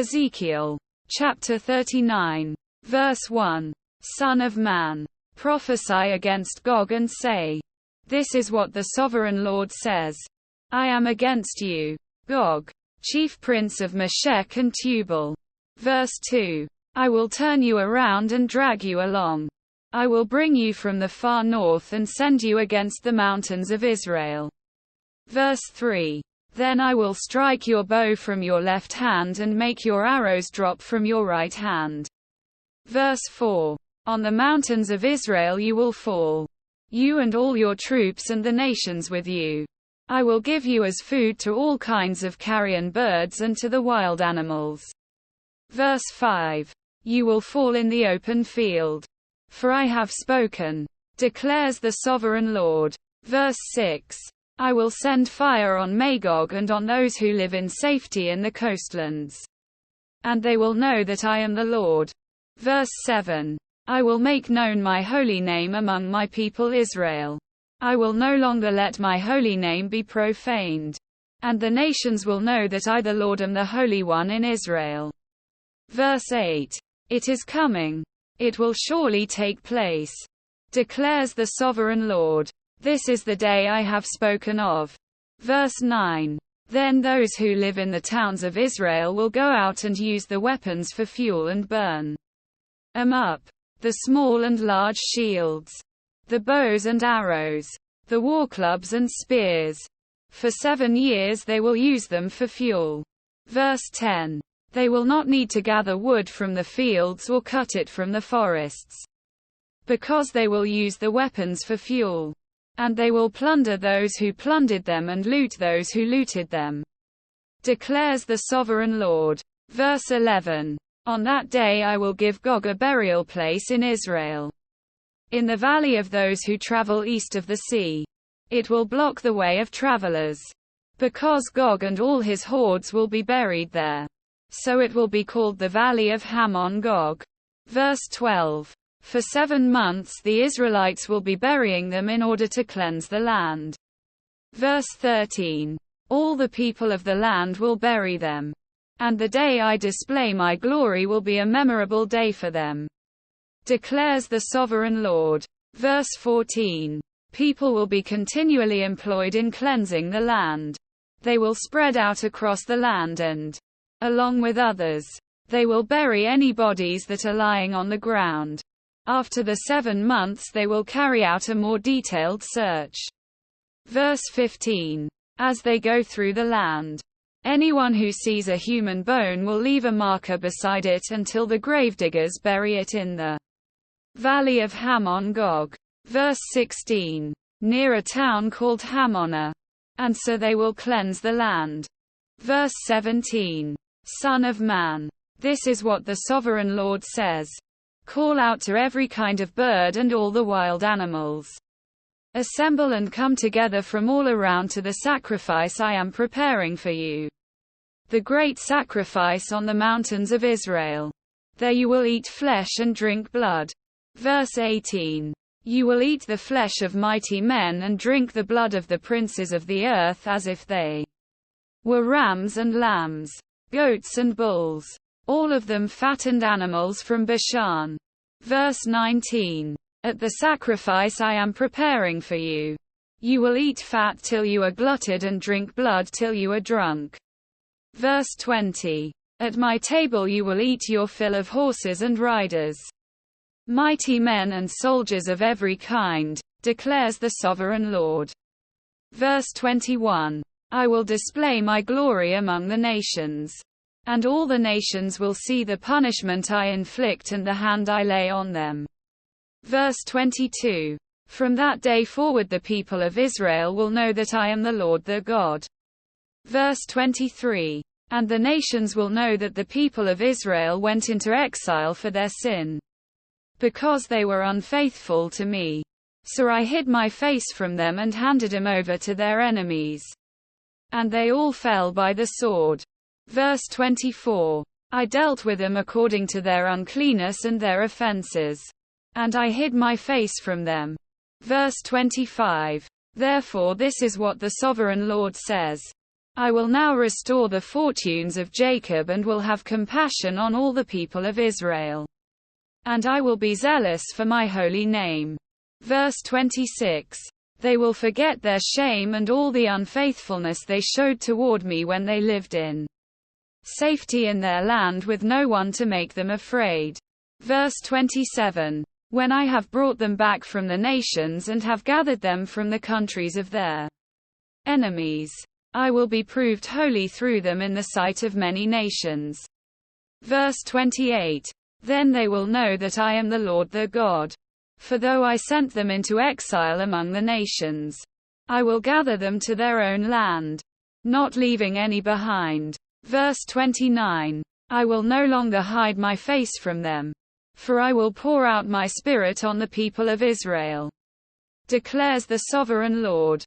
Ezekiel. Chapter 39. Verse 1. Son of man, prophesy against Gog and say, this is what the sovereign Lord says. I am against you, Gog, chief prince of Meshech and Tubal. Verse 2. I will turn you around and drag you along. I will bring you from the far north and send you against the mountains of Israel. Verse 3. Then I will strike your bow from your left hand and make your arrows drop from your right hand. Verse 4. On the mountains of Israel you will fall, you and all your troops and the nations with you. I will give you as food to all kinds of carrion birds and to the wild animals. Verse 5. You will fall in the open field. For I have spoken, declares the sovereign Lord. Verse 6. I will send fire on Magog and on those who live in safety in the coastlands. And they will know that I am the Lord. Verse 7. I will make known my holy name among my people Israel. I will no longer let my holy name be profaned. And the nations will know that I the Lord am the Holy One in Israel. Verse 8. It is coming. It will surely take place, declares the sovereign Lord. This is the day I have spoken of. Verse 9. Then those who live in the towns of Israel will go out and use the weapons for fuel and burn 'em up. The small and large shields, the bows and arrows, the war clubs and spears. For 7 years they will use them for fuel. Verse 10. They will not need to gather wood from the fields or cut it from the forests, because they will use the weapons for fuel. And they will plunder those who plundered them and loot those who looted them, declares the sovereign Lord. Verse 11. On that day I will give Gog a burial place in Israel, in the valley of those who travel east of the sea. It will block the way of travelers, because Gog and all his hordes will be buried there. So it will be called the Valley of Hamon Gog. Verse 12. For 7 months the Israelites will be burying them in order to cleanse the land. Verse 13. All the people of the land will bury them. And the day I display my glory will be a memorable day for them, declares the sovereign Lord. Verse 14. People will be continually employed in cleansing the land. They will spread out across the land and, along with others, they will bury any bodies that are lying on the ground. After the 7 months they will carry out a more detailed search. Verse 15. As they go through the land, anyone who sees a human bone will leave a marker beside it until the gravediggers bury it in the Valley of Hamon Gog. Verse 16. Near a town called Hamonah. And so they will cleanse the land. Verse 17. Son of man, this is what the sovereign Lord says. Call out to every kind of bird and all the wild animals. Assemble and come together from all around to the sacrifice I am preparing for you, the great sacrifice on the mountains of Israel. There you will eat flesh and drink blood. Verse 18. You will eat the flesh of mighty men and drink the blood of the princes of the earth as if they were rams and lambs, goats and bulls, all of them fattened animals from Bashan. Verse 19. At the sacrifice I am preparing for you, you will eat fat till you are glutted and drink blood till you are drunk. Verse 20. At my table you will eat your fill of horses and riders, mighty men and soldiers of every kind, declares the sovereign Lord. Verse 21. I will display my glory among the nations, and all the nations will see the punishment I inflict and the hand I lay on them. Verse 22. From that day forward the people of Israel will know that I am the Lord their God. Verse 23. And the nations will know that the people of Israel went into exile for their sin, because they were unfaithful to me. So I hid my face from them and handed him over to their enemies, and they all fell by the sword. Verse 24. I dealt with them according to their uncleanness and their offenses, and I hid my face from them. Verse 25. Therefore this is what the sovereign Lord says. I will now restore the fortunes of Jacob and will have compassion on all the people of Israel. And I will be zealous for my holy name. Verse 26. They will forget their shame and all the unfaithfulness they showed toward me when they lived in safety in their land with no one to make them afraid. Verse 27. When I have brought them back from the nations and have gathered them from the countries of their enemies, I will be proved holy through them in the sight of many nations. Verse 28. Then they will know that I am the Lord their God. For though I sent them into exile among the nations, I will gather them to their own land, not leaving any behind. Verse 29. I will no longer hide my face from them, for I will pour out my spirit on the people of Israel, declares the sovereign Lord.